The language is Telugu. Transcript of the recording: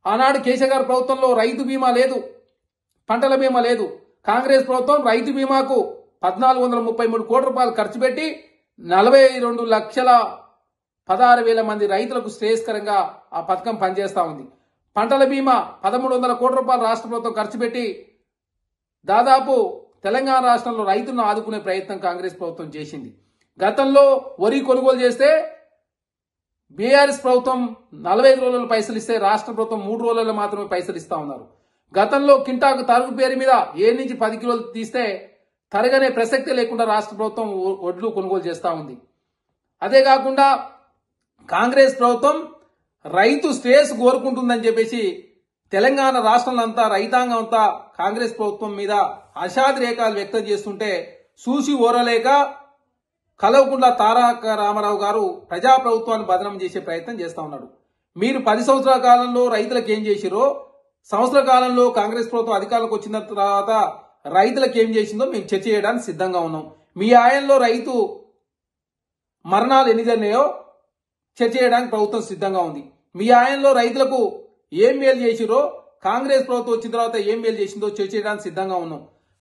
ఆనాడు కేసీఆర్ గారి ప్రభుత్వంలో రైతు బీమా లేదు, పంటల బీమా లేదు. కాంగ్రెస్ ప్రభుత్వం రైతు బీమాకు 1433 కోట్ల రూపాయలు ఖర్చు పెట్టి 42,16,000 మంది రైతులకు శ్రేయస్కరంగా ఆ పథకం పనిచేస్తా ఉంది. పంటల బీమా 1300 కోట్ల రూపాయలు రాష్ట్ర ప్రభుత్వం ఖర్చు పెట్టి దాదాపు తెలంగాణ రాష్ట్రంలో రైతులను ఆదుకునే ప్రయత్నం కాంగ్రెస్ ప్రభుత్వం చేసింది. గతంలో వరి కొనుగోలు చేస్తే బీఆర్ఎస్ ప్రభుత్వం 45 రోజుల పైసలు ఇస్తే రాష్ట్ర ప్రభుత్వం 3 రోజులలో మాత్రమే పైసలు ఇస్తా ఉన్నారు. గతంలో కింటాకు తరుగు పేరు మీద 7 నుంచి 10 కిలోలు తీస్తే తరగనే ప్రసక్తి లేకుండా రాష్ట్ర ప్రభుత్వం వడ్లు కొనుగోలు చేస్తూ ఉంది. అదే కాకుండా కాంగ్రెస్ ప్రభుత్వం రైతు శ్రేయస్ కోరుకుంటుందని చెప్పేసి తెలంగాణ రాష్ట్రంలో అంతా రైతాంగం అంతా కాంగ్రెస్ ప్రభుత్వం మీద అషాద్రేకాలు వ్యక్తం చేస్తుంటే చూసి ఓరలేక కలవకుండా తారక రామారావు గారు ప్రజాప్రభుత్వాన్ని బదనం చేసే ప్రయత్నం చేస్తా ఉన్నాడు. మీరు 10 సంవత్సరాల కాలంలో రైతులకు ఏం చేసిరో, సంవత్సర కాలంలో కాంగ్రెస్ ప్రభుత్వం అధికారంలోకి వచ్చిన తర్వాత రైతులకు ఏం చేసిందో మేము చర్చ చేయడానికి సిద్ధంగా ఉన్నాం. మీ ఆయంలో రైతు మరణాలు ఎన్ని జరినాయో చర్చ చేయడానికి ప్రభుత్వం సిద్ధంగా ఉంది. మీ ఆయంలో రైతులకు ఏం మేలు చేసిరో, కాంగ్రెస్ ప్రభుత్వం వచ్చిన తర్వాత ఏం మేలు చేసిందో చర్చ చేయడానికి సిద్ధంగా ఉన్నాం.